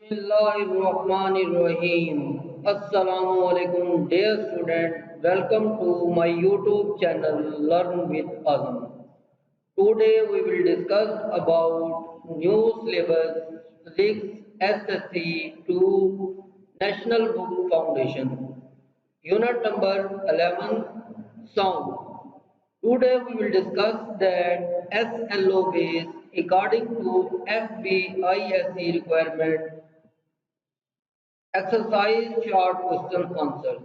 Bismillahirrahmanirrahim. Assalam O Alikum, dear student. Welcome to my YouTube channel Learn with Azam. Today we will discuss about new syllabus physics SSC to National Book Foundation. Unit number 11 Sound. Today we will discuss that SLO base according to FBISE requirement exercise short question answer.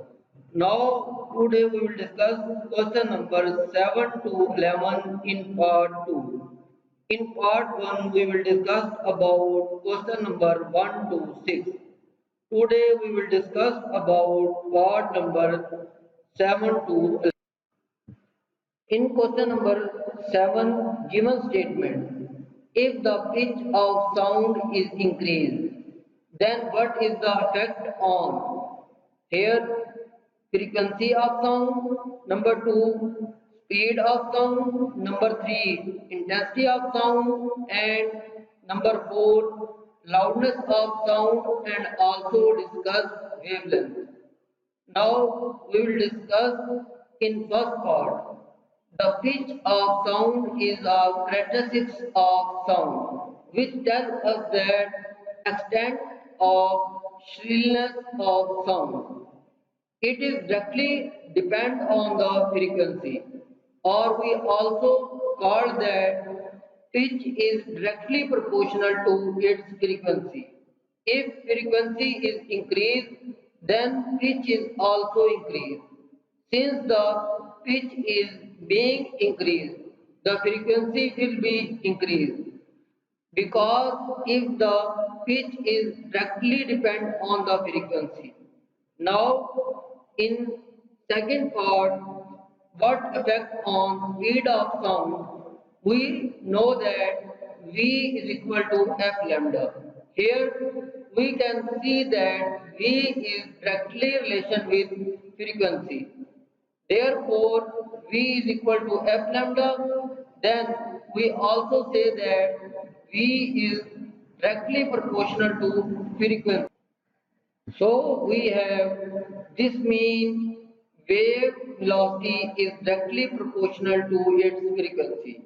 Now today we will discuss question number 7 to 11 in part 2. In part 1 we will discuss about question number 1 to 6. Today we will discuss about part number 7 to 11. In question number 7, given statement, if the pitch of sound is increased, then what is the effect on? Here, frequency of sound, number 2, speed of sound, number 3, intensity of sound, and number 4, loudness of sound, and also discuss wavelength. Now we will discuss in first part. The pitch of sound is a characteristics of sound, which tells us that extent of shrillness of sound. It is directly depend on the frequency, or we also call that pitch is directly proportional to its frequency. If frequency is increased, then pitch is also increased. Since the pitch is being increased, the frequency will be increased because if the pitch is directly depend on the frequency. Now, in second part, what effect on speed of sound? We know that V is equal to F lambda. Here we can see that V is directly relation with frequency. Therefore, V is equal to F lambda. Then we also say that V is directly proportional to frequency. So we have this means wave velocity is directly proportional to its frequency.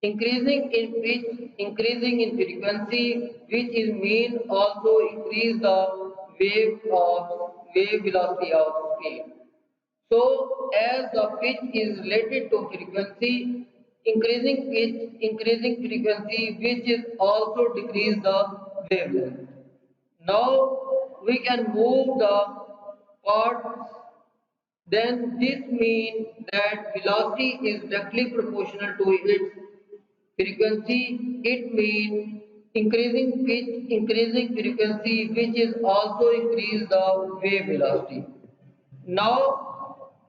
Increasing in pitch, increasing in frequency, which is mean also increase the wave velocity of scale. So as the pitch is related to frequency, increasing pitch, increasing frequency, which is also decrease the wavelength. Now we can move the parts. Then this means that velocity is directly proportional to its frequency. It means increasing pitch, increasing frequency, which is also increase the wave velocity. Now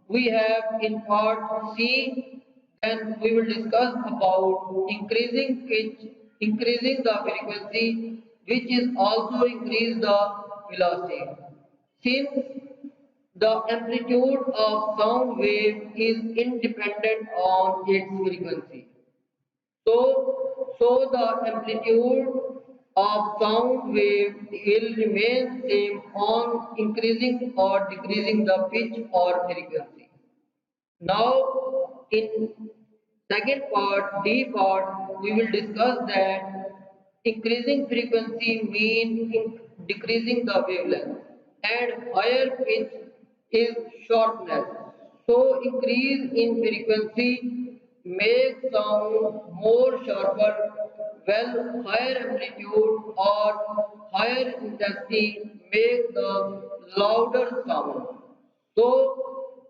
we have in part C, then we will discuss about increasing pitch, increasing the frequency, which is also increase the velocity. Since the amplitude of sound wave is independent on its frequency. So the amplitude of sound wave will remain same on increasing or decreasing the pitch or frequency. Now in second part, D part, we will discuss that increasing frequency means decreasing the wavelength and higher pitch is sharpness. So increase in frequency makes sound more sharper, while higher amplitude or higher intensity make the louder sound. So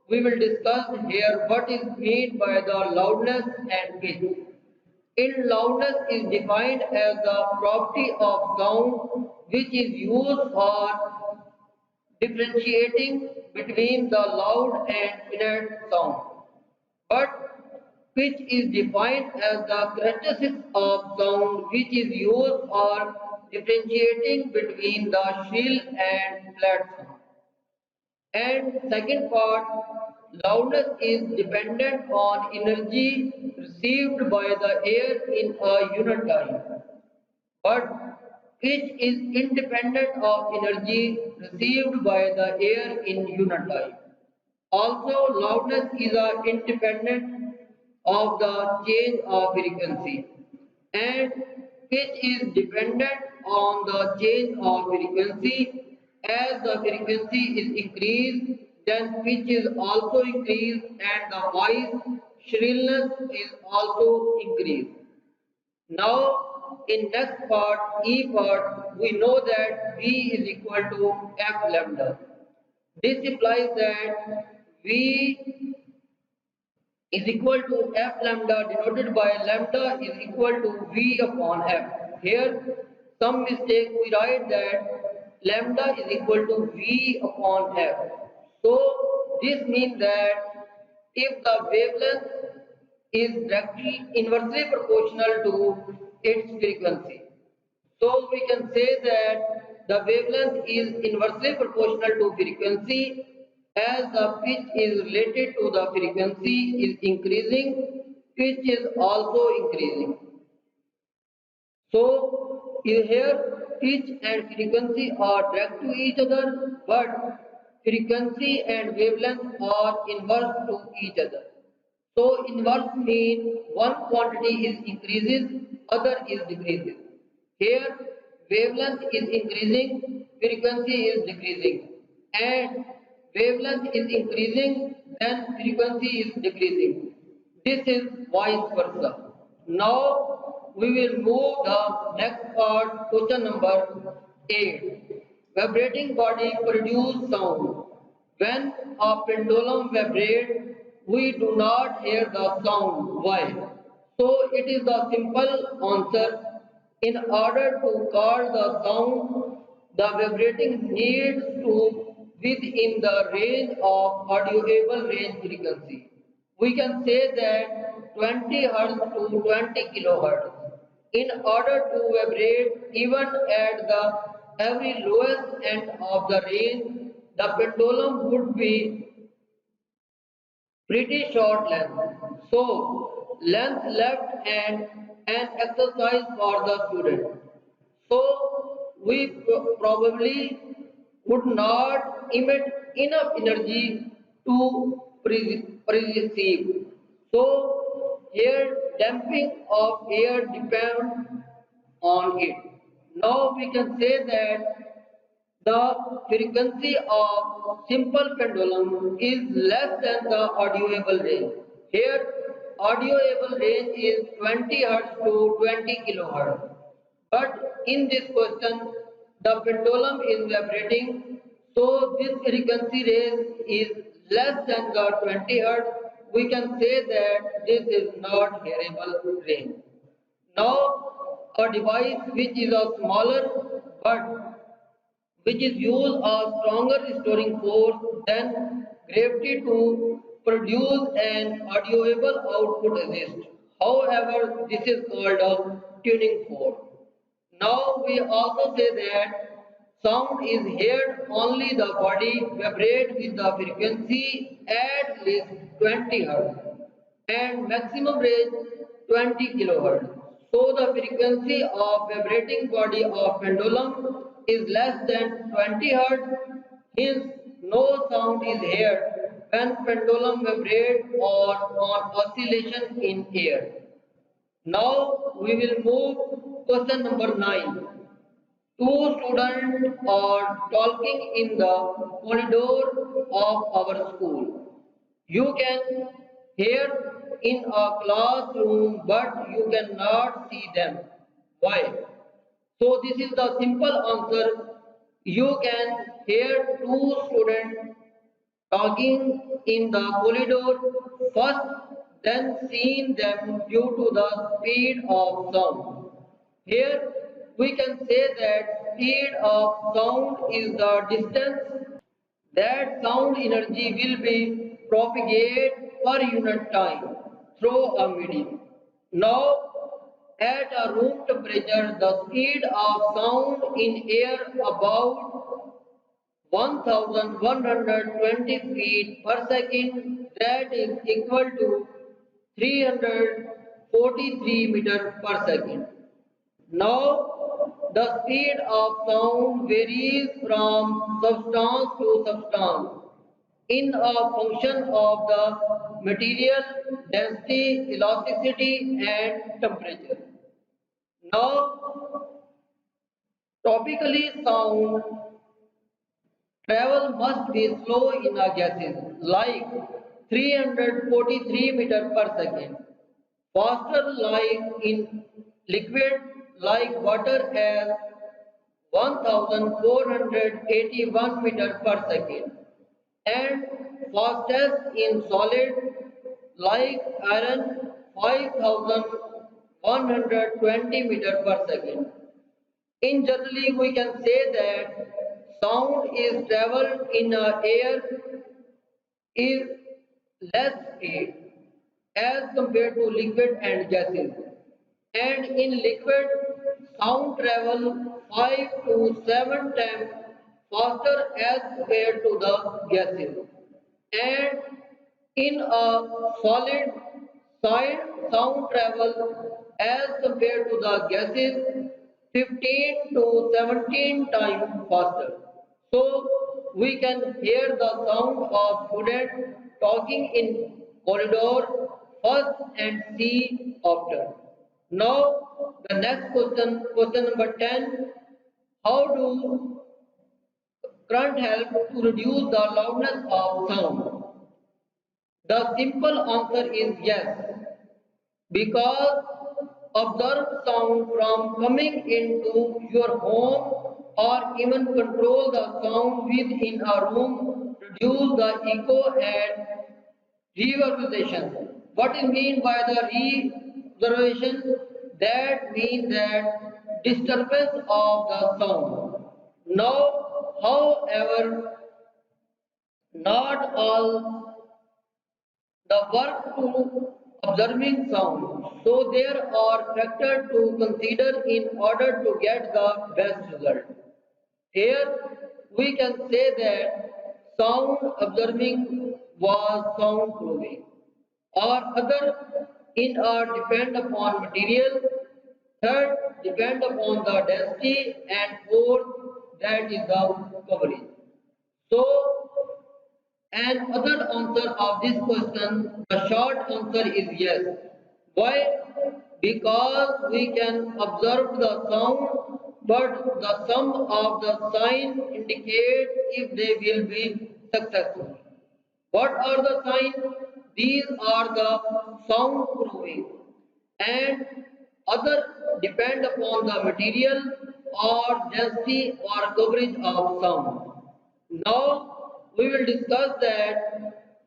we will discuss here what is meant by the loudness and pitch. In loudness is defined as the property of sound which is used for differentiating between the loud and inert sound. But pitch is defined as the characteristics of sound which is used for differentiating between the shrill and flat sound. And second part, loudness is dependent on energy received by the air in a unit time. But Pitch is independent of energy received by the air in unit time. Also, loudness is independent of the change of frequency, and pitch is dependent on the change of frequency. As the frequency is increased, then pitch is also increased and the voice shrillness is also increased. Now, in next part, E part, we know that V is equal to F lambda. This implies that V is equal to F lambda denoted by lambda is equal to V upon F. Here, some mistake we write that lambda is equal to V upon F. So, this means that if the wavelength is directly inversely proportional to its frequency. So we can say that the wavelength is inversely proportional to frequency as the pitch is related to the frequency is increasing, pitch is also increasing. So here pitch and frequency are direct to each other, but frequency and wavelength are inverse to each other. So inverse means one quantity is increases, other is decreases. Here wavelength is increasing, frequency is decreasing, and wavelength is increasing, then frequency is decreasing. This is vice versa. Now we will move the next part, question number 8. Vibrating body produce sound. When a pendulum vibrates, we do not hear the sound. Why? So it is the simple answer. In order to cause the sound, the vibrating needs to within the range of audioable range frequency. We can say that 20 Hz to 20 kilohertz. In order to vibrate even at the every lowest end of the range, the pendulum would be pretty short length. So, length left and an exercise for the student. So, we probably would not emit enough energy to perceive. So, here damping of air depends on it. Now we can say that the frequency of simple pendulum is less than the audioable range. Here, audioable range is 20 Hz to 20 kilohertz. But in this question, the pendulum is vibrating, so this frequency range is less than the 20 Hz. We can say that this is not hearable range. Now, a device which is a smaller but which is used a stronger restoring force than gravity to produce an audioable output assist. However, this is called a tuning force. Now we also say that sound is heard only the body vibrate with the frequency at least 20 Hz and maximum range 20 kilohertz. So the frequency of vibrating body of pendulum is less than 20 Hz. Hence, no sound is heard when pendulum vibrates or on oscillation in air. Now we will move question number 9. Two students are talking in the corridor of our school. You can hear in a classroom, but you cannot see them. Why? So this is the simple answer. You can hear two students talking in the corridor first, then seeing them due to the speed of sound. Here we can say that speed of sound is the distance that sound energy will be propagated per unit time through a medium. Now, at a room temperature, the speed of sound in air about 1120 feet per second, that is equal to 343 meter per second. Now the speed of sound varies from substance to substance in a function of the material density, elasticity, and temperature. Now, topically sound travel must be slow in a gases like 343 meter per second, faster like in liquid like water as 1481 meter per second, and fastest in solid like iron 5120 meter per second. In generally, we can say that sound is traveled in air is less speed as compared to liquid and gases. And in liquid, sound travel 5 to 7 times faster as compared to the gases. And in a solid, sound travel as compared to the gases 15 to 17 times faster. So we can hear the sound of students talking in corridor first and see after. Now the next question, question number 10. How do current help to reduce the loudness of sound? The simple answer is yes, because observe sound from coming into your home or even control the sound within a room, reduce the echo and reverberation. What is mean by the reverberation? That means that disturbance of the sound. Now, however, not all the work to observing sound. So there are factors to consider in order to get the best result. Here we can say that sound observing was soundproofing, or other in are depend upon material, third depend upon the density, and fourth that is the coverage. So and other answer of this question, the short answer is yes. Why? Because we can observe the sound, but the sum of the sign indicate if they will be successful. What are the signs? These are the sound proving, and other depend upon the material or density or coverage of sound. Now we will discuss that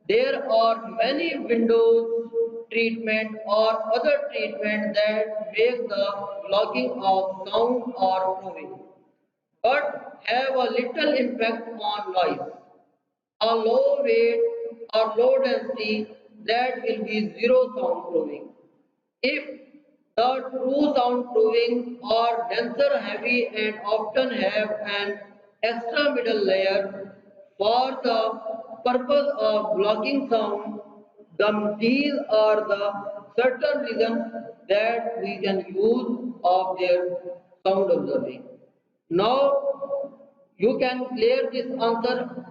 there are many windows treatment or other treatment that make the blocking of sound or proving, but have a little impact on noise. A low weight or low density that will be zero soundproofing. If the true soundproofing are denser, heavy and often have an extra middle layer for the purpose of blocking sound, these are the certain reasons that we can use of their sound observing. Now you can clear this answer.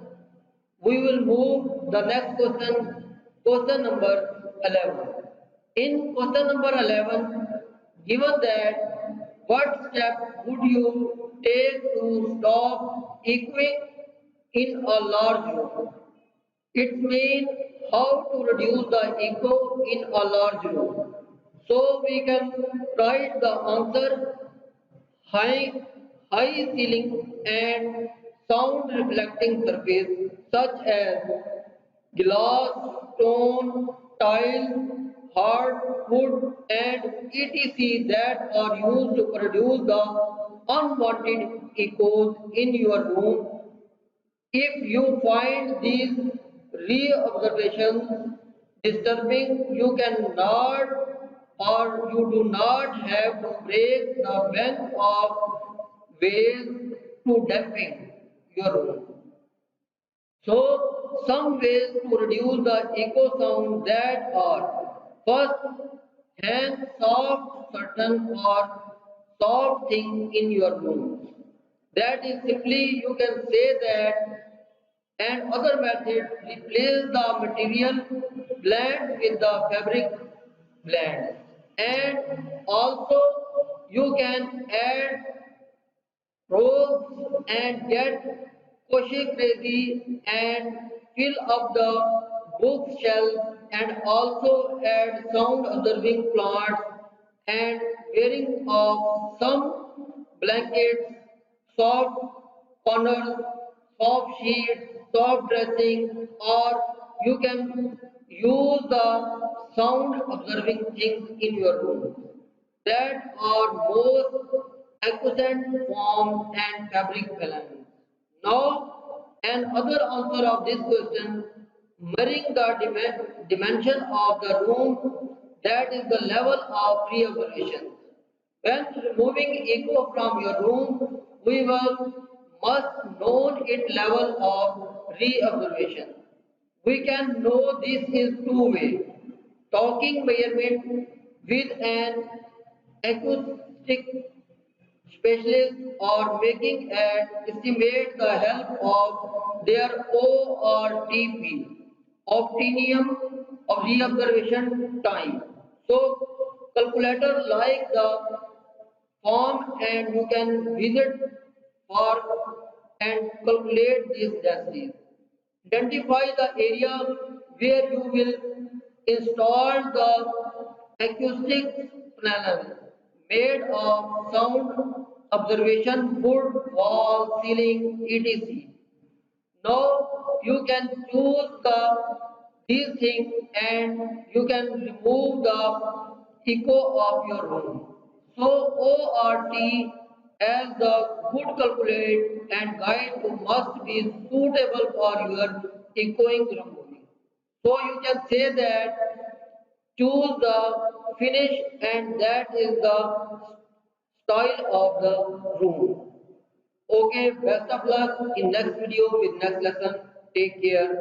We will move the next question, question number 11. In question number 11, given that what step would you take to stop echoing in a large room? It means how to reduce the echo in a large room. So we can write the answer high, high ceiling and sound reflecting surface such as glass, stone, tile, hard wood and etc. that are used to produce the unwanted echoes in your room. If you find these re-observations disturbing, you cannot or you do not have to break the bank of ways to damping your room. So, some ways to reduce the echo sound that are first, hang soft curtain or soft thing in your room. That is simply you can say that, and other method replace the material blend with the fabric blend, and also you can add rogues and get kosher crazy and fill up the bookshelf and also add sound observing plants and wearing of some blankets, soft corners, soft sheets, soft dressing, or you can use the sound observing things in your room that are most acquiescent form and fabric balance. Now, another answer of this question, measuring the dimension of the room, that is the level of pre-observation. When removing echo from your room, we must know its level of re-observation. We can know this is two-way. Talking measurement with an acoustic specialist or making an estimate the help of their ORTP, optimium of reobservation time. So calculator like the form and you can visit for and calculate these densities. Identify the area where you will install the acoustic panel made of sound observation, wood, wall, ceiling, etc. Now you can choose these things and you can remove the echo of your room. So ORT as the good calculate and guide to must be suitable for your echoing removing. So you can say that choose the finish and that is the style of the room. Okay, best of luck in next video with next lesson. Take care.